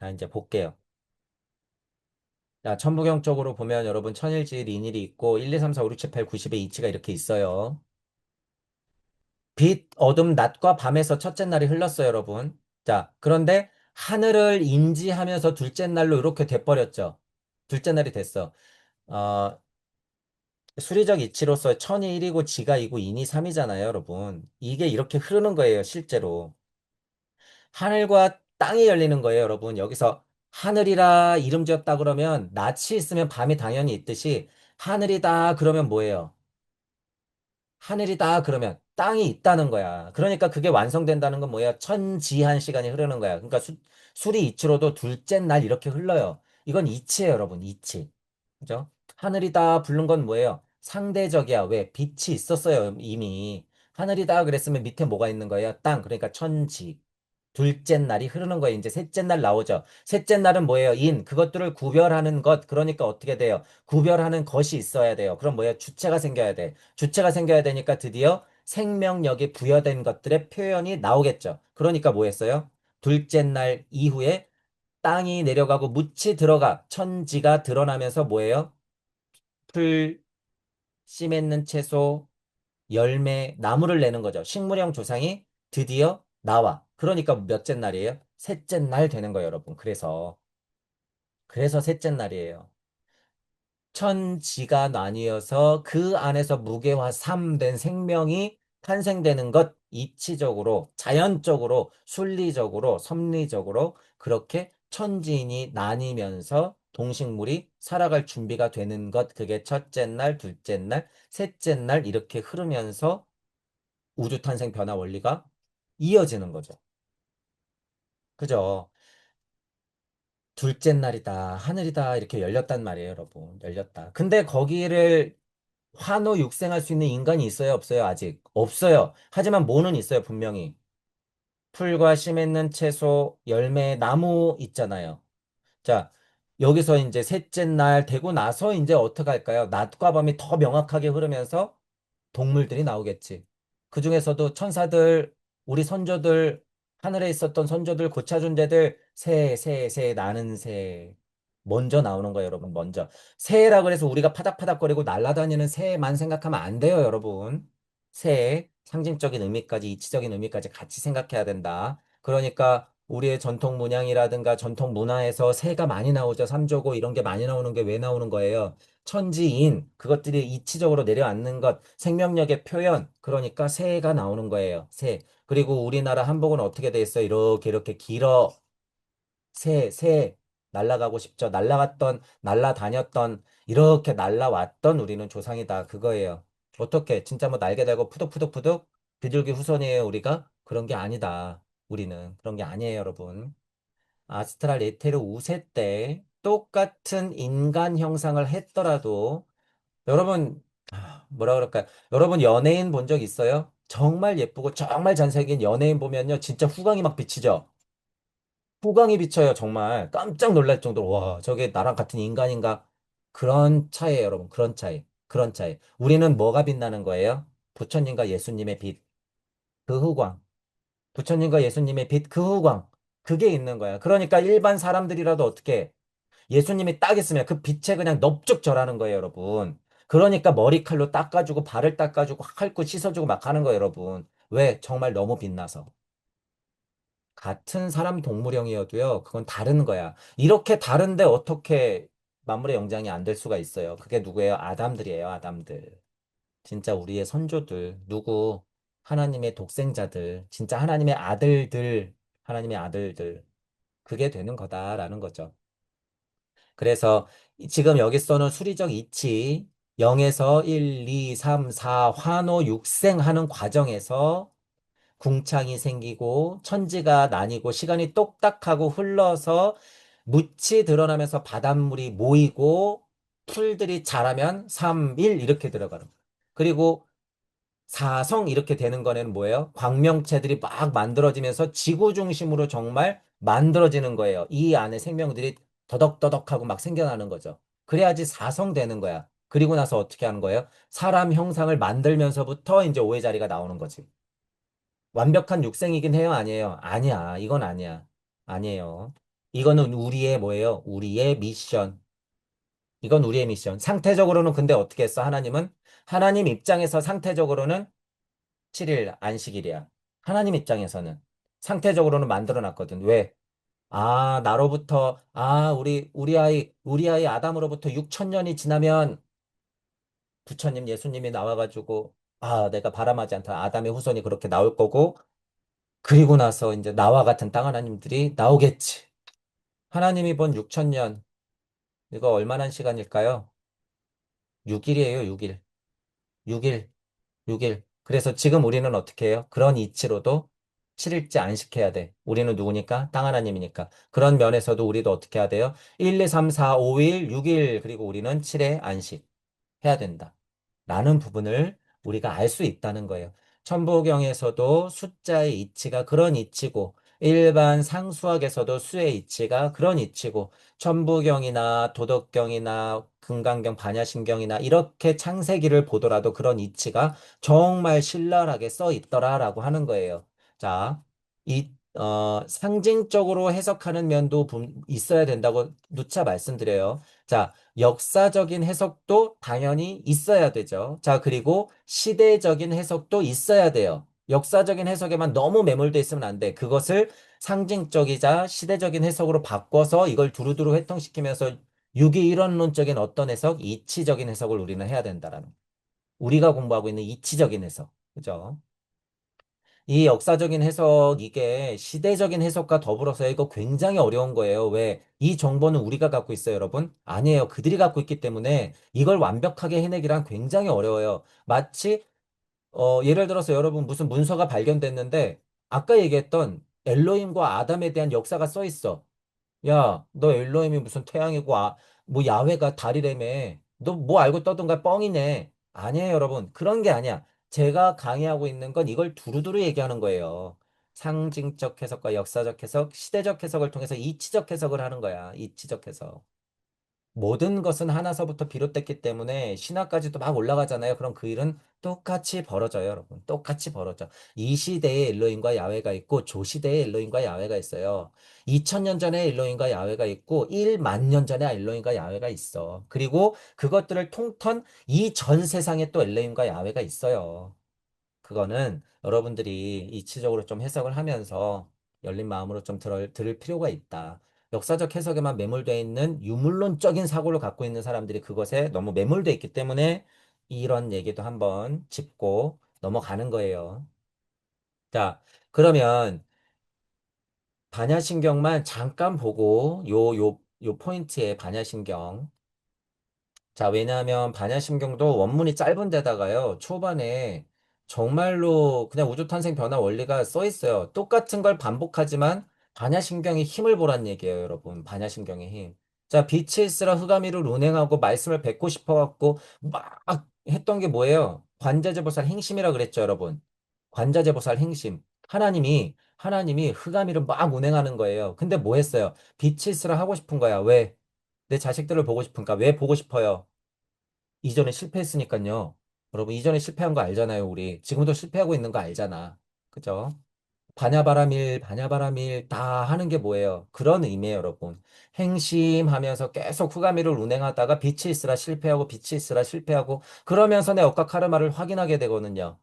자, 이제 볼게요. 자, 천부경 쪽으로 보면 여러분 천일지, 인일이 있고 1, 2, 3, 4, 5, 6, 7, 8, 9, 10의 이치가 이렇게 있어요. 빛, 어둠, 낮과 밤에서 첫째 날이 흘렀어요, 여러분. 자, 그런데 하늘을 인지하면서 둘째 날로 이렇게 돼버렸죠. 둘째 날이 됐어. 어, 수리적 이치로서 천이 1이고 지가 2고 인이 3이잖아요, 여러분. 이게 이렇게 흐르는 거예요, 실제로. 하늘과 땅이 열리는 거예요, 여러분. 여기서 하늘이라 이름 지었다 그러면 낯이 있으면 밤이 당연히 있듯이 하늘이다 그러면 뭐예요? 하늘이다 그러면 땅이 있다는 거야. 그러니까 그게 완성된다는 건 뭐야? 천지한 시간이 흐르는 거야. 그러니까 수리 이치로도 둘째 날 이렇게 흘러요. 이건 이치예요, 여러분. 이치. 그죠? 하늘이다 부른 건 뭐예요? 상대적이야. 왜? 빛이 있었어요, 이미. 하늘이다 그랬으면 밑에 뭐가 있는 거예요? 땅. 그러니까 천지. 둘째 날이 흐르는 거예요. 이제 셋째 날 나오죠. 셋째 날은 뭐예요? 인. 그것들을 구별하는 것. 그러니까 어떻게 돼요? 구별하는 것이 있어야 돼요. 그럼 뭐예요? 주체가 생겨야 돼. 주체가 생겨야 되니까 드디어 생명력이 부여된 것들의 표현이 나오겠죠. 그러니까 뭐 했어요? 둘째 날 이후에 땅이 내려가고 묻이 들어가 천지가 드러나면서 뭐예요? 풀, 씨 맺는 채소, 열매, 나무를 내는 거죠. 식물형 조상이 드디어 나와. 그러니까 몇째 날이에요? 셋째 날 되는 거예요, 여러분. 그래서 셋째 날이에요. 천지가 나뉘어서 그 안에서 무게화 3된 생명이 탄생되는 것, 이치적으로, 자연적으로, 순리적으로, 섭리적으로 그렇게 천지인이 나뉘면서 동식물이 살아갈 준비가 되는 것, 그게 첫째 날, 둘째 날, 셋째 날 이렇게 흐르면서 우주 탄생 변화 원리가 이어지는 거죠. 그죠? 둘째 날이다, 하늘이다, 이렇게 열렸단 말이에요, 여러분. 열렸다. 근데 거기를 환호 육생할 수 있는 인간이 있어요, 없어요? 아직 없어요. 하지만 뭐는 있어요, 분명히. 풀과 씨 맺는 채소, 열매, 나무 있잖아요. 자, 여기서 이제 셋째 날 되고 나서 이제 어떻게 할까요? 낮과 밤이 더 명확하게 흐르면서 동물들이 나오겠지. 그 중에서도 천사들, 우리 선조들, 하늘에 있었던 선조들, 고차존재들, 새, 나는 새. 먼저 나오는 거예요, 여러분, 먼저. 새라 그래서 우리가 파닥파닥거리고 날아다니는 새만 생각하면 안 돼요, 여러분. 새, 상징적인 의미까지, 이치적인 의미까지 같이 생각해야 된다. 그러니까 우리의 전통 문양이라든가 전통 문화에서 새가 많이 나오죠. 삼조고 이런 게 많이 나오는 게 왜 나오는 거예요? 천지인 그것들이 이치적으로 내려앉는 것, 생명력의 표현, 그러니까 새가 나오는 거예요. 새. 그리고 우리나라 한복은 어떻게 돼 있어요? 이렇게 길어. 새, 날아가고 싶죠. 날아다녔던, 이렇게 날아왔던 우리는 조상이다. 그거예요. 어떻게? 진짜 뭐 날개 달고 푸득푸득푸득 비둘기 후손이에요, 우리가? 그런 게 아니다. 우리는. 그런 게 아니에요, 여러분. 아스트랄 에테르 우세 때 똑같은 인간 형상을 했더라도 여러분 뭐라 그럴까요? 여러분 연예인 본 적 있어요? 정말 예쁘고 정말 잘생긴 연예인 보면요 진짜 후광이 막 비치죠? 후광이 비쳐요 정말 깜짝 놀랄 정도로 와 저게 나랑 같은 인간인가? 그런 차이에요 여러분 그런 차이 우리는 뭐가 빛나는 거예요? 부처님과 예수님의 빛 그 후광 부처님과 예수님의 빛 그 후광 그게 있는 거야 그러니까 일반 사람들이라도 어떻게 예수님이 딱 있으면 그 빛에 그냥 넙죽 절하는 거예요, 여러분. 그러니까 머리칼로 닦아주고 발을 닦아주고 핥고 씻어주고 막 하는 거예요, 여러분. 왜? 정말 너무 빛나서. 같은 사람 동물형이어도요, 그건 다른 거야. 이렇게 다른데 어떻게 만물의 영장이 안 될 수가 있어요. 그게 누구예요? 아담들이에요, 아담들. 진짜 우리의 선조들. 누구? 하나님의 독생자들. 진짜 하나님의 아들들. 하나님의 아들들. 그게 되는 거다라는 거죠. 그래서 지금 여기서는 수리적 이치 0에서 1, 2, 3, 4 환호 육생하는 과정에서 궁창이 생기고 천지가 나뉘고 시간이 똑딱하고 흘러서 묻이 드러나면서 바닷물이 모이고 풀들이 자라면 3, 1 이렇게 들어가는 거예요. 그리고 사성 이렇게 되는 거는 뭐예요? 광명체들이 막 만들어지면서 지구 중심으로 정말 만들어지는 거예요. 이 안에 생명들이 더덕더덕하고 막 생겨나는 거죠. 그래야지 사성 되는 거야. 그리고 나서 어떻게 하는 거예요? 사람 형상을 만들면서부터 이제 오해 자리가 나오는 거지. 완벽한 육생이긴 해요, 아니에요? 아니야. 이건 아니야. 아니에요. 이거는 우리의 뭐예요? 우리의 미션. 이건 우리의 미션. 상태적으로는 근데 어떻게 했어? 하나님은? 하나님 입장에서 상태적으로는 7일 안식일이야. 하나님 입장에서는. 상태적으로는 만들어 놨거든. 왜? 우리 아이 아담으로부터 6천 년이 지나면 부처님, 예수님이 나와가지고, 내가 바람하지 않다. 아담의 후손이 그렇게 나올 거고, 그리고 나서 이제 나와 같은 땅 하나님들이 나오겠지. 하나님이 본 6천 년, 이거 얼마나 시간일까요? 6일이에요, 6일. 6일, 6일. 그래서 지금 우리는 어떻게 해요? 그런 이치로도 7일째 안식해야 돼. 우리는 누구니까? 땅 하나님이니까. 그런 면에서도 우리도 어떻게 해야 돼요? 1, 2, 3, 4, 5일, 6일, 그리고 우리는 7회 안식. 해야 된다. 라는 부분을 우리가 알 수 있다는 거예요. 천부경에서도 숫자의 이치가 그런 이치고, 일반 상수학에서도 수의 이치가 그런 이치고, 천부경이나 도덕경이나 금강경, 반야신경이나 이렇게 창세기를 보더라도 그런 이치가 정말 신랄하게 써 있더라라고 하는 거예요. 자, 상징적으로 해석하는 면도 있어야 된다고 누차 말씀드려요. 자, 역사적인 해석도 당연히 있어야 되죠. 자, 그리고 시대적인 해석도 있어야 돼요. 역사적인 해석에만 너무 매몰돼 있으면 안 돼. 그것을 상징적이자 시대적인 해석으로 바꿔서 이걸 두루두루 회통시키면서 유기이론론적인 어떤 해석, 이치적인 해석을 우리는 해야 된다라는. 우리가 공부하고 있는 이치적인 해석. 그죠? 이 역사적인 해석, 이게 시대적인 해석과 더불어서 이거 굉장히 어려운 거예요. 왜? 이 정보는 우리가 갖고 있어요, 여러분? 아니에요. 그들이 갖고 있기 때문에 이걸 완벽하게 해내기란 굉장히 어려워요. 마치, 예를 들어서 여러분 무슨 문서가 발견됐는데, 아까 얘기했던 엘로힘과 아담에 대한 역사가 써 있어. 야, 너 엘로힘이 무슨 태양이고, 뭐 야훼가 달이라며. 너 뭐 알고 떠든가 뻥이네. 아니에요, 여러분. 그런 게 아니야. 제가 강의하고 있는 건 이걸 두루두루 얘기하는 거예요. 상징적 해석과 역사적 해석, 시대적 해석을 통해서 이치적 해석을 하는 거야. 이치적 해석. 모든 것은 하나서부터 비롯됐기 때문에 신화까지도 막 올라가잖아요. 그럼 그 일은 똑같이 벌어져요, 여러분. 똑같이 벌어져. 이 시대에 엘로힘과 야훼가 있고 조 시대에 엘로힘과 야훼가 있어요. 2000년 전에 엘로힘과 야훼가 있고 1만 년 전에 엘로힘과 야훼가 있어. 그리고 그것들을 통턴 이 전 세상에 또 엘로힘과 야훼가 있어요. 그거는 여러분들이 이치적으로 좀 해석을 하면서 열린 마음으로 좀 들을 필요가 있다. 역사적 해석에만 매몰되어 있는 유물론적인 사고를 갖고 있는 사람들이 그것에 너무 매몰되어 있기 때문에 이런 얘기도 한번 짚고 넘어가는 거예요. 자, 그러면 반야신경만 잠깐 보고 요 포인트에 반야신경. 자, 왜냐하면 반야심경도 원문이 짧은 데다가요, 초반에 정말로 그냥 우주탄생 변화 원리가 써 있어요. 똑같은 걸 반복하지만 반야심경의 힘을 보란 얘기예요, 여러분. 반야심경의 힘. 자, 빛이 있으라 흑암이를 운행하고 말씀을 뱉고 싶어갖고 막 했던 게 뭐예요? 관자재보살 행심이라 그랬죠, 여러분. 관자재보살 행심. 하나님이 흑암이를 막 운행하는 거예요. 근데 뭐 했어요? 빛이 있으라 하고 싶은 거야. 왜? 내 자식들을 보고 싶은가? 왜 보고 싶어요? 이전에 실패했으니까요. 여러분, 이전에 실패한 거 알잖아요, 우리. 지금도 실패하고 있는 거 알잖아. 그죠? 반야바라밀 다 하는 게 뭐예요? 그런 의미예요, 여러분. 행심하면서 계속 후가미를 운행하다가 빛이 있으라 실패하고 빛이 있으라 실패하고 그러면서 내 억각 카르마를 확인하게 되거든요.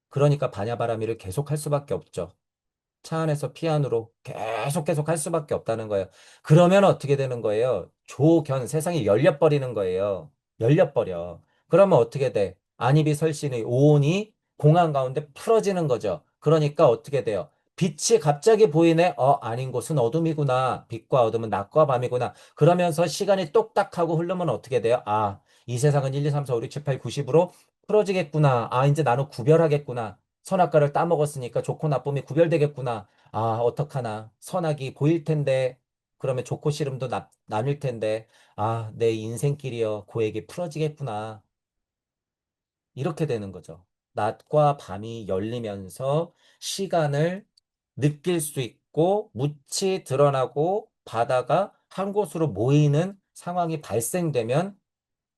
그러니까 반야바라밀을 계속 할 수밖에 없죠. 차 안에서 피아노로 계속 할 수밖에 없다는 거예요. 그러면 어떻게 되는 거예요? 세상이 열려버리는 거예요. 열려버려. 그러면 어떻게 돼? 안입이 설신의 오온이 공간 가운데 풀어지는 거죠. 그러니까 어떻게 돼요? 빛이 갑자기 보이네? 아닌 곳은 어둠이구나. 빛과 어둠은 낮과 밤이구나. 그러면서 시간이 똑딱하고 흐르면 어떻게 돼요? 이 세상은 1, 2, 3, 4, 5, 6, 7, 8, 90으로 풀어지겠구나. 이제 나는 구별하겠구나. 선악과를 따먹었으니까 좋고 나쁨이 구별되겠구나. 어떡하나. 선악이 보일 텐데, 그러면 좋고 싫음도 나뉠 텐데, 내 인생길이여, 고에게 풀어지겠구나. 이렇게 되는 거죠. 낮과 밤이 열리면서 시간을 느낄 수 있고, 묻이 드러나고, 바다가 한 곳으로 모이는 상황이 발생되면,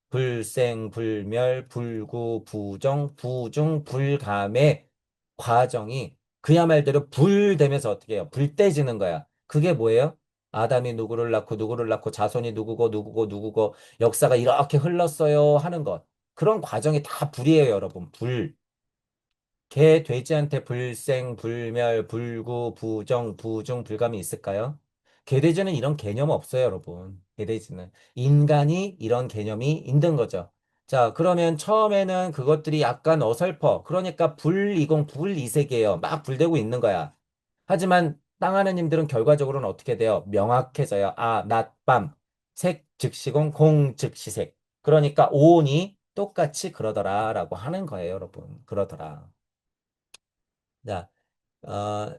불생, 불멸, 불구, 부정, 부중, 불감의 과정이 그야 말대로 불 되면서 어떻게 해요? 불 떼지는 거야. 그게 뭐예요? 아담이 누구를 낳고 자손이 누구고 역사가 이렇게 흘렀어요 하는 것. 그런 과정이 다 불이에요, 여러분. 불. 개, 돼지한테 불생, 불멸, 불구, 부정, 부중, 불감이 있을까요? 개돼지는 이런 개념 없어요, 여러분. 개돼지는. 인간이 이런 개념이 있는 거죠. 자, 그러면 처음에는 그것들이 약간 어설퍼. 그러니까 불이공, 불이색이에요. 막 불되고 있는 거야. 하지만 땅 하느님들은 결과적으로는 어떻게 돼요? 명확해져요. 아, 낮, 밤. 색, 즉시공, 공, 즉시색. 그러니까 오온이 똑같이 그러더라라고 하는 거예요, 여러분. 그러더라. 자, 어,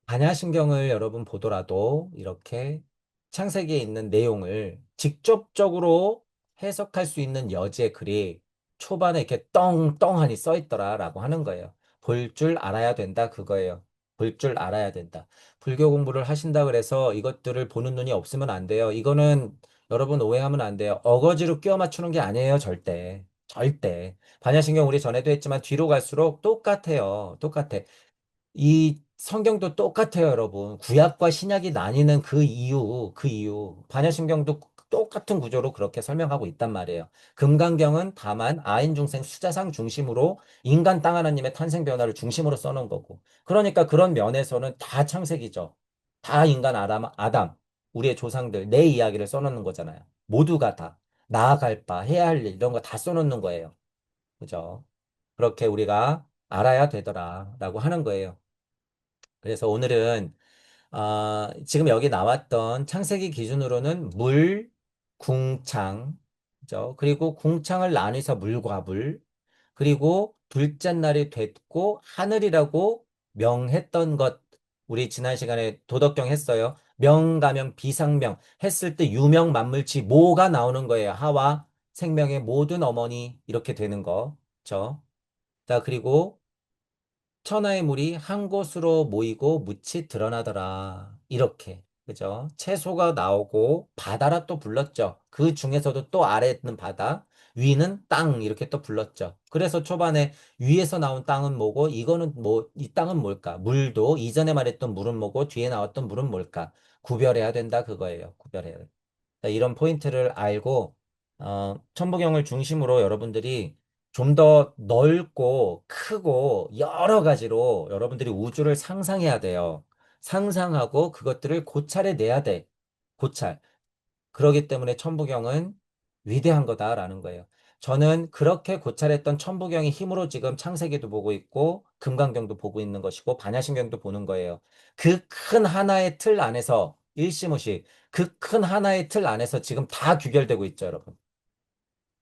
반야신경을 여러분 보더라도 이렇게 창세기에 있는 내용을 직접적으로 해석할 수 있는 여지의 글이 초반에 이렇게 떵떵하니 써 있더라라고 하는 거예요. 볼 줄 알아야 된다 그거예요. 볼 줄 알아야 된다. 불교 공부를 하신다 그래서 이것들을 보는 눈이 없으면 안 돼요. 이거는 여러분 오해하면 안 돼요. 어거지로 끼워 맞추는 게 아니에요, 절대. 절대. 반야신경 우리 전에도 했지만 뒤로 갈수록 똑같아요. 똑같아. 이 성경도 똑같아요, 여러분. 구약과 신약이 나뉘는 그 이유. 반야신경도 똑같은 구조로 그렇게 설명하고 있단 말이에요. 금강경은 다만 아인중생 수자상 중심으로 인간 땅 하나님의 탄생 변화를 중심으로 써놓은 거고. 그러니까 그런 면에서는 다 창세기죠. 다 인간 아담, 우리의 조상들, 내 이야기를 써놓는 거잖아요. 모두가 다. 나아갈 바, 해야 할 일, 이런 거 다 써놓는 거예요. 그죠? 그렇게 우리가 알아야 되더라라고 하는 거예요. 그래서 오늘은 지금 여기 나왔던 창세기 기준으로는 물, 궁창, 그죠? 그리고 궁창을 나누어서 물과 불, 그리고 둘째 날이 됐고 하늘이라고 명했던 것, 우리 지난 시간에 도덕경 했어요. 명가명 비상명 했을 때 유명 만물치 모가 나오는 거예요. 하와 생명의 모든 어머니 이렇게 되는 거, 그죠? 자, 그리고 천하의 물이 한 곳으로 모이고 묻이 드러나더라. 이렇게. 그죠? 채소가 나오고 바다라 또 불렀죠. 그 중에서도 또 아래에 있는 바다, 위는 땅 이렇게 또 불렀죠. 그래서 초반에 위에서 나온 땅은 뭐고 이거는 뭐 이 땅은 뭘까? 물도 이전에 말했던 물은 뭐고 뒤에 나왔던 물은 뭘까? 구별해야 된다 그거예요. 구별해야 돼. 자, 이런 포인트를 알고 천부경을 중심으로 여러분들이 좀 더 넓고 크고 여러 가지로 여러분들이 우주를 상상해야 돼요. 상상하고 그것들을 고찰해 내야 돼. 고찰. 그러기 때문에 천부경은 위대한 거다라는 거예요. 저는 그렇게 고찰했던 천부경의 힘으로 지금 창세기도 보고 있고 금강경도 보고 있는 것이고 반야신경도 보는 거예요. 그 큰 하나의 틀 안에서 일시무시 그 큰 하나의 틀 안에서 지금 다 규결되고 있죠, 여러분.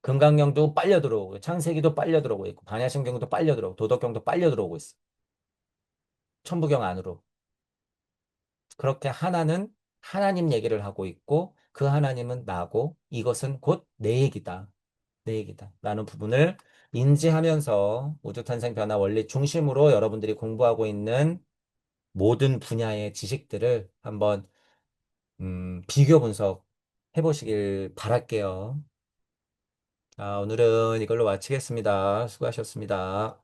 금강경도 빨려 들어오고 창세기도 빨려 들어오고 있고 반야신경도 빨려 들어오고 도덕경도 빨려 들어오고 있어. 천부경 안으로. 그렇게 하나는 하나님 얘기를 하고 있고 그 하나님은 나고 이것은 곧 내 얘기다. 내 얘기다. 라는 부분을 인지하면서 우주탄생 변화 원리 중심으로 여러분들이 공부하고 있는 모든 분야의 지식들을 한번 비교 분석 해보시길 바랄게요. 자, 오늘은 이걸로 마치겠습니다. 수고하셨습니다.